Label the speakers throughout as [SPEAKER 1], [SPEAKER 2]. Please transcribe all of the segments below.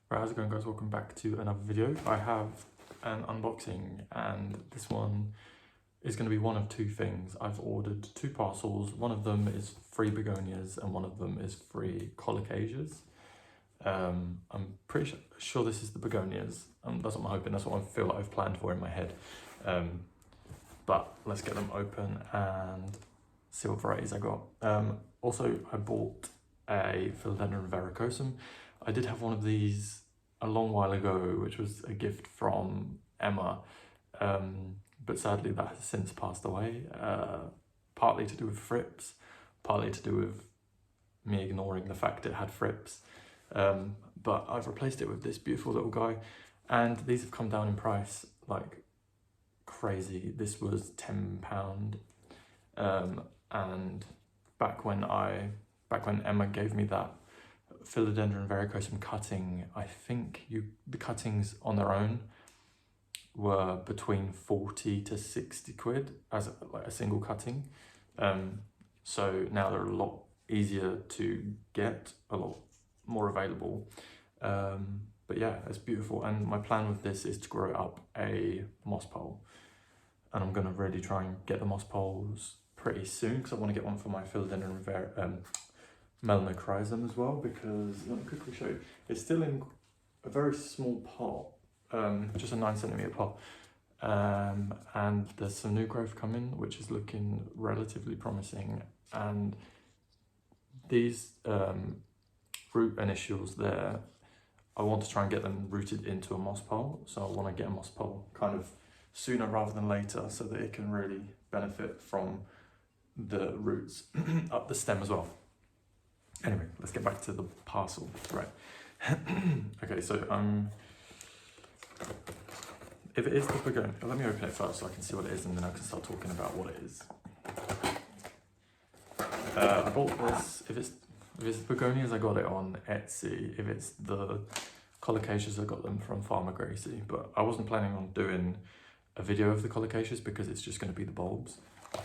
[SPEAKER 1] Right, how's it going, guys? Welcome back to another video. I have an unboxing, and this one is going to be one of two things. I've ordered two parcels. One of them is free begonias and one of them is free colocasias. I'm pretty sure this is the begonias. That's what I'm hoping. That's what I feel like I've planned for in my head. But let's get them open and see what varieties I got. Also, I bought a Philodendron verrucosum. I did have one of these a long while ago, which was a gift from Emma, but sadly that has since passed away, partly to do with thrips, partly to do with me ignoring the fact it had thrips, but I've replaced it with this beautiful little guy, and these have come down in price like crazy. This was £10, and back when Emma gave me that Philodendron verrucosum cutting, I think the cuttings on their own were between 40 to 60 quid as a single cutting. So now they're a lot easier to get, a lot more available. But yeah, it's beautiful. And my plan with this is to grow up a moss pole. And I'm gonna really try and get the moss poles pretty soon because I want to get one for my Philodendron melanochrysum as well, because let me quickly show you. It's still in a very small pot, just a 9cm pot, and there's some new growth coming, which is looking relatively promising. And these root initials there, I want to try and get them rooted into a moss pole. So I want to get a moss pole kind of sooner rather than later, so that it can really benefit from the roots up the stem as well. Anyway, let's get back to the parcel. Right. Okay, so if it is the begonia, let me open it first so I can see what it is, and then I can start talking about what it is. I bought this. If it's begonias, I got it on Etsy. If it's the colocasias, I got them from Farmer Gracie. But I wasn't planning on doing a video of the colocasias because it's just going to be the bulbs.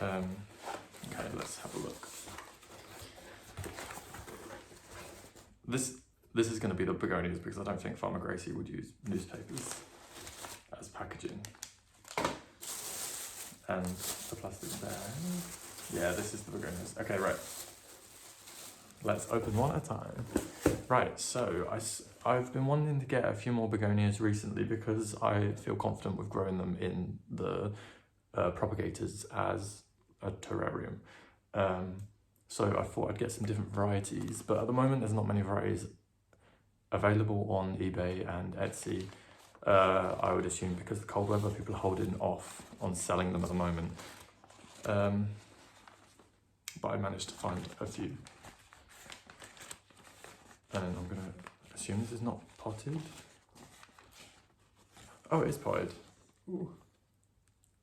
[SPEAKER 1] Okay, let's have a look. This is going to be the begonias because I don't think Farmer Gracie would use newspapers as packaging. And the plastic bag. Yeah, this is the begonias. Okay, right. Let's open one at a time. Right, so I've been wanting to get a few more begonias recently because I feel confident with growing them in the propagators as a terrarium. So I thought I'd get some different varieties, but at the moment there's not many varieties available on eBay and Etsy. I would assume because of the cold weather, people are holding off on selling them at the moment. But I managed to find a few. And I'm gonna assume this is not potted. Oh, it is potted. Ooh.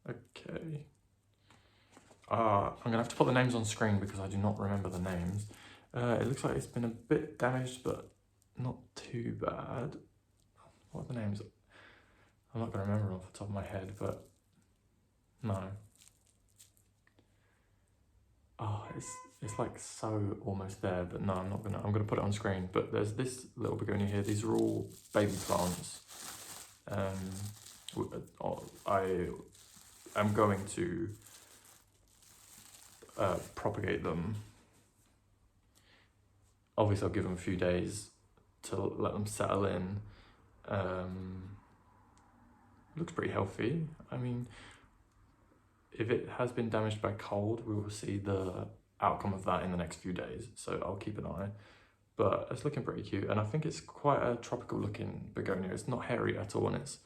[SPEAKER 1] Okay. I'm gonna have to put the names on screen because I do not remember the names. It looks like it's been a bit damaged, but not too bad. What are the names? I'm not gonna remember off the top of my head, but no. Oh, it's like so almost there, but no, I'm gonna put it on screen. But there's this little begonia here. These are all baby plants. I am going to propagate them. Obviously I'll give them a few days to let them settle in. Looks pretty healthy. I mean, if it has been damaged by cold, we will see the outcome of that in the next few days, so I'll keep an eye. But it's looking pretty cute, and I think it's quite a tropical looking begonia. It's not hairy at all, and it's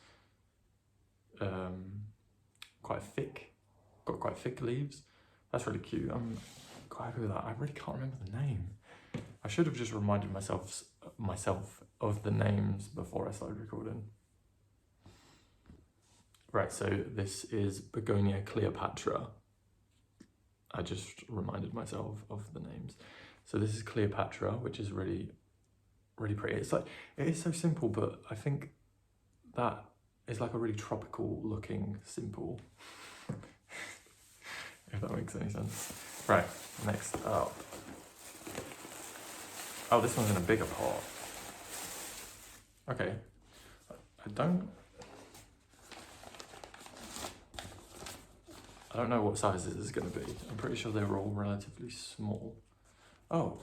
[SPEAKER 1] quite thick, got quite thick leaves. That's really cute. I'm quite happy with that. I really can't remember the name. I should have just reminded myself of the names before I started recording. Right, so this is Begonia Cleopatra. I just reminded myself of the names. So this is Cleopatra, which is really, really pretty. It's like, it is so simple, but I think that is like a really tropical looking simple. If that makes any sense. Right, next up. Oh, this one's in a bigger pot. Okay, I don't know what size this is going to be. I'm pretty sure they were all relatively small. Oh.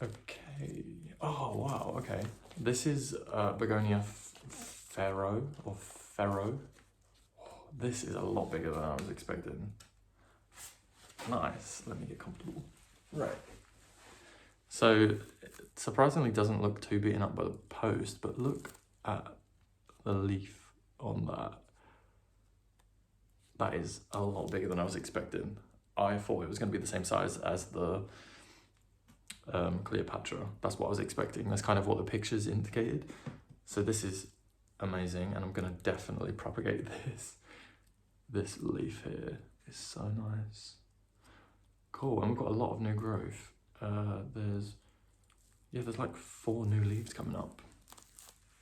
[SPEAKER 1] Okay. Oh, wow, okay. This is Begonia Ferro, or Ferro. Oh, this is a lot bigger than I was expecting. Nice, let me get comfortable. Right. So, it surprisingly doesn't look too beaten up by the post, but look at the leaf on that. That is a lot bigger than I was expecting. I thought it was going to be the same size as the Cleopatra. That's what I was expecting. That's kind of what the pictures indicated. So this is amazing, and I'm going to definitely propagate this. This leaf here is so nice. Cool, and we've got a lot of new growth. There's like 4 new leaves coming up.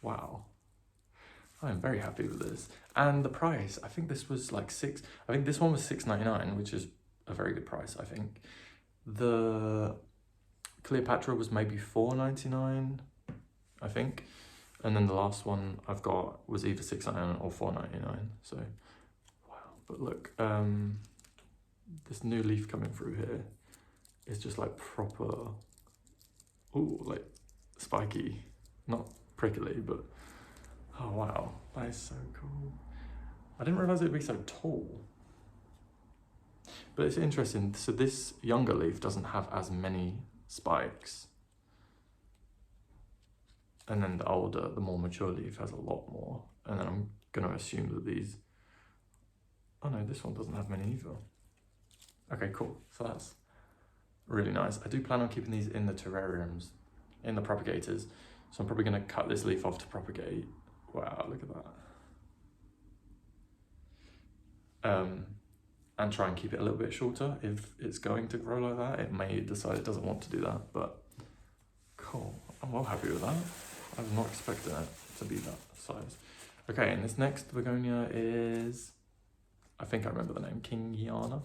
[SPEAKER 1] Wow. I am very happy with this. And the price, I think this was like I think this one was $6.99, which is a very good price, I think. The Cleopatra was maybe $4.99, I think. And then the last one I've got was either $6.99 or $4.99. So, wow. But look, this new leaf coming through here is just like proper, ooh, like spiky, not prickly, but oh wow, that is so cool. I didn't realize it'd be so tall. But it's interesting, so this younger leaf doesn't have as many spikes. And then the older, the more mature leaf has a lot more. And then I'm gonna assume that these, oh no, this one doesn't have many either. Okay, cool, so that's really nice. I do plan on keeping these in the terrariums, in the propagators. So I'm probably gonna cut this leaf off to propagate. Wow, look at that. And try and keep it a little bit shorter. If it's going to grow like that, it may decide it doesn't want to do that, but cool. I'm well happy with that. I was not expecting it to be that size. Okay, and this next begonia is, I think I remember the name, Kingiana?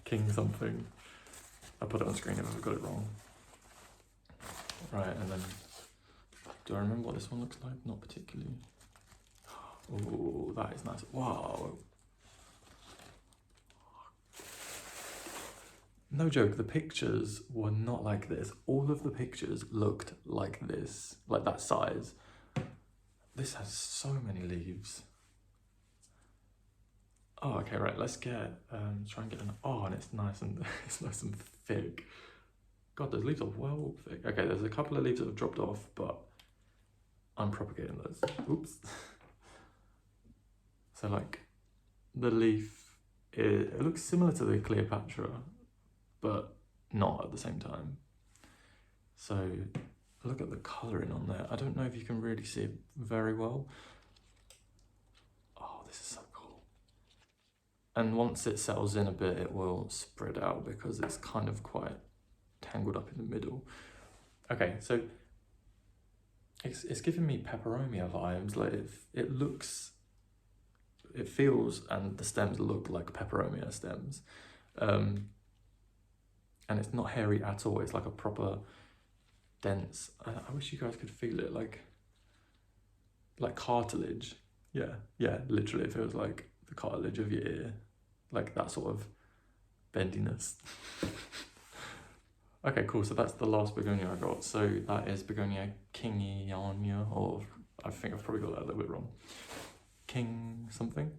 [SPEAKER 1] King something. I'll put it on screen if I've got it wrong. Right, and then, do I remember what this one looks like? Not particularly. Oh, that is nice. Wow. No joke, the pictures were not like this. All of the pictures looked like this, like that size. This has so many leaves. Oh, okay, right, let's get, try and get an, oh, and it's nice and, it's nice and thick. God, those leaves are well thick. Okay, there's a couple of leaves that have dropped off, but I'm propagating those. Oops. So like, the leaf, it looks similar to the Cleopatra, but not at the same time. So look at the colouring on there. I don't know if you can really see it very well. Oh, this is so cool. And once it settles in a bit, it will spread out because it's kind of quite tangled up in the middle. Okay, so it's giving me peperomia vibes. Like it feels, and the stems look like peperomia stems. And it's not hairy at all. It's like a proper dense, I wish you guys could feel it, like cartilage. Yeah, literally it feels like the cartilage of your ear, like that sort of bendiness. Okay, cool, so that's the last begonia I got. So that is Begonia Kingiana, or I think I've probably got that a little bit wrong. King something.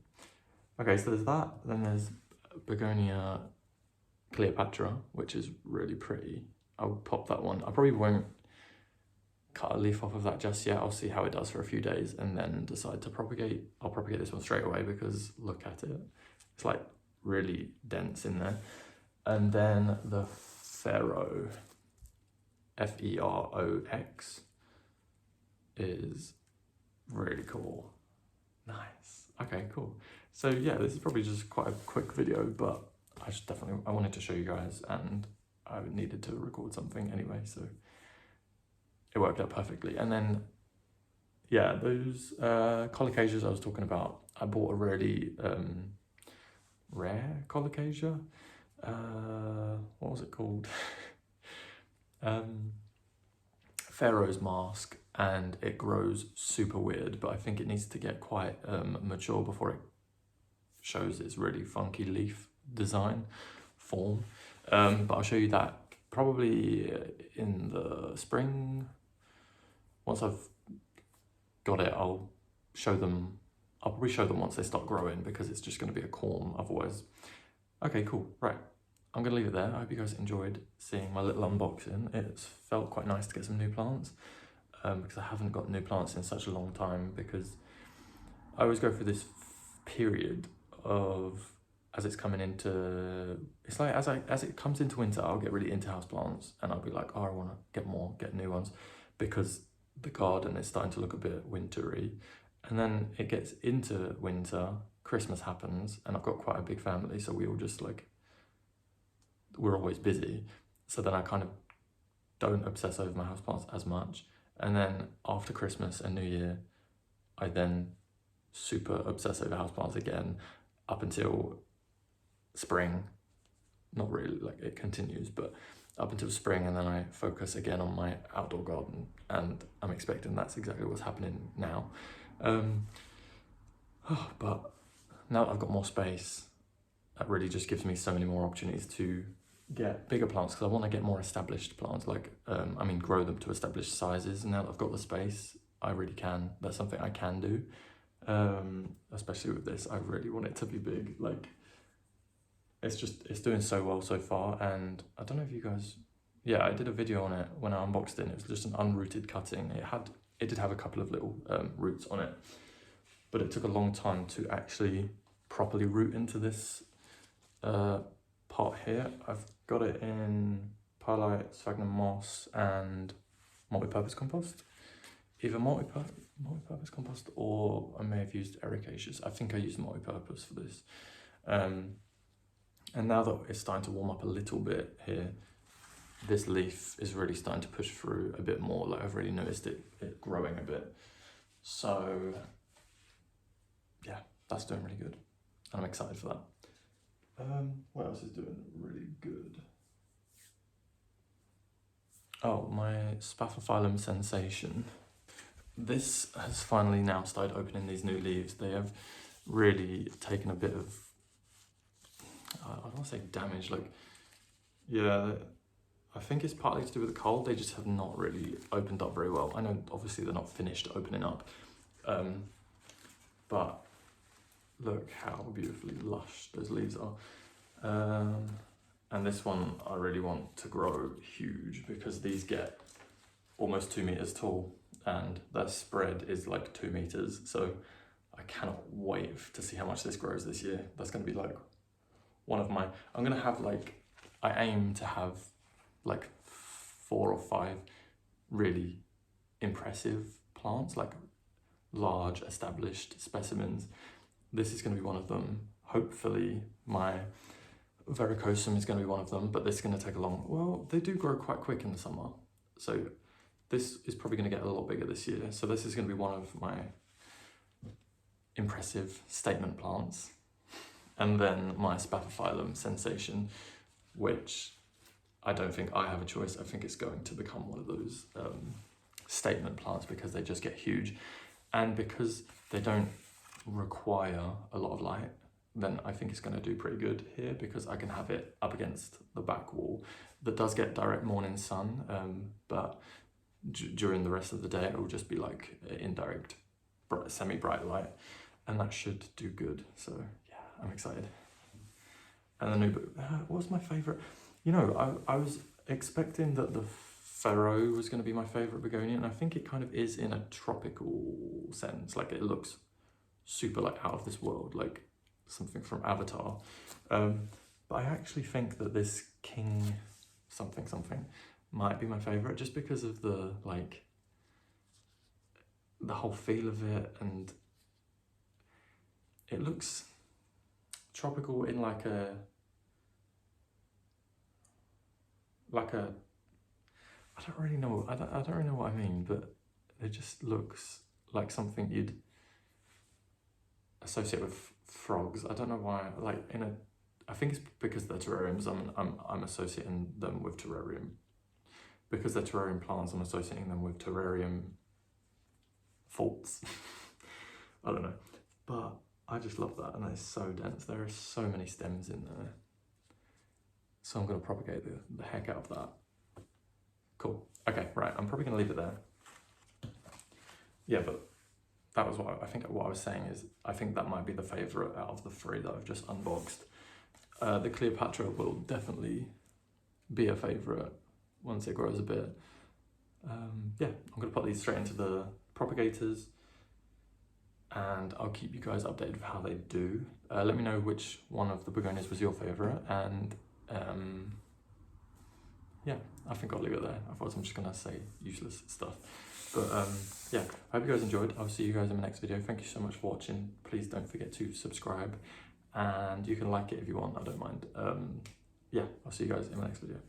[SPEAKER 1] Okay, so there's that, then there's Begonia Cleopatra, which is really pretty. I'll pop that one. I probably won't cut a leaf off of that just yet. I'll see how it does for a few days and then decide to propagate. I'll propagate this one straight away because look at it. It's like really dense in there. And then the Ferox, Ferox, is really cool. Nice. Okay, cool. So yeah, this is probably just quite a quick video, but I wanted to show you guys, and I needed to record something anyway, so it worked out perfectly. And then, yeah, those colocasias I was talking about, I bought a really rare colocasia. What was it called? Pharaoh's mask, and it grows super weird, but I think it needs to get quite mature before it shows its really funky leaf design form. But I'll show you that probably in the spring. Once I've got it, I'll probably show them once they start growing, because it's just going to be a corm otherwise. Okay, cool, right. I'm going to leave it there. I hope you guys enjoyed seeing my little unboxing. It's felt quite nice to get some new plants, because I haven't got new plants in such a long time, because I always go through this period of, as it's coming into, it's like as it comes into winter, I'll get really into houseplants, and I'll be like, oh, I want to get new ones, because the garden is starting to look a bit wintry. And then it gets into winter, Christmas happens, and I've got quite a big family, so we all just like, we're always busy. So then I kind of don't obsess over my houseplants as much. And then after Christmas and New Year, I then super obsess over houseplants again up until spring. Not really, like it continues, but up until spring, and then I focus again on my outdoor garden, and I'm expecting that's exactly what's happening now. But now that I've got more space, that really just gives me so many more opportunities to get bigger plants, because I want to get more established plants, like grow them to established sizes. And now that I've got the space, I really can. That's something I can do, especially with this. I really want it to be big. Like, it's doing so well so far. And I don't know if you guys, yeah, I did a video on it when I unboxed it. It was just an unrooted cutting. It did have a couple of little roots on it, but it took a long time to actually properly root into this pot here. I've got it in perlite, sphagnum moss, and multi-purpose compost. Either multi-purpose compost, or I may have used ericaceous. I think I used multi-purpose for this. And now that it's starting to warm up a little bit here, this leaf is really starting to push through a bit more. Like, I've really noticed it growing a bit. So yeah, that's doing really good, and I'm excited for that. What else is doing really good? Oh, my Spathiphyllum sensation. This has finally now started opening these new leaves. They have really taken a bit of, I don't want to say damage, like, yeah, I think it's partly to do with the cold. They just have not really opened up very well. I know obviously they're not finished opening up, but look how beautifully lush those leaves are. And this one I really want to grow huge, because these get almost 2 meters tall, and that spread is like 2 meters. So I cannot wait to see how much this grows this year. That's going to be like one of my, I'm going to have like, I aim to have like 4 or 5 really impressive plants, like large established specimens. This is going to be one of them. Hopefully my varicosum is going to be one of them, but this is going to take a long, well, they do grow quite quick in the summer. So this is probably going to get a lot bigger this year. So this is going to be one of my impressive statement plants. And then my Spathiphyllum sensation, which I don't think I have a choice. I think it's going to become one of those statement plants, because they just get huge. And because they don't require a lot of light, then I think it's going to do pretty good here, because I can have it up against the back wall that does get direct morning sun, but during the rest of the day it will just be like indirect semi-bright light, and that should do good. So yeah, I'm excited. And the new book, what's my favourite? You know, I was expecting that the Pharaoh was going to be my favourite begonia, and I think it kind of is in a tropical sense. Like, it looks super like out of this world, like something from Avatar. But I actually think that this King something might be my favourite, just because of the, like, the whole feel of it, and it looks tropical in like a I don't really know what I mean, but it just looks like something you'd associate with frogs. I don't know why, like in a I think it's because they're terrariums, I'm associating them with terrarium. Because they're terrarium plants, I'm associating them with terrarium faults. I don't know, but I just love that, and it's so dense. There are so many stems in there. So I'm gonna propagate the heck out of that. Cool. Okay, right, I'm probably gonna leave it there. Yeah, but that was what I was saying is, I think that might be the favorite out of the 3 that I've just unboxed. The Cleopatra will definitely be a favorite once it grows a bit. Yeah, I'm gonna put these straight into the propagators, and I'll keep you guys updated with how they do. Let me know which one of the begonias was your favorite, and yeah, I think I'll leave it there. Otherwise I'm just gonna say useless stuff. But yeah, I hope you guys enjoyed. I'll see you guys in my next video. Thank you so much for watching. Please don't forget to subscribe, and you can like it if you want, I don't mind. Yeah, I'll see you guys in my next video.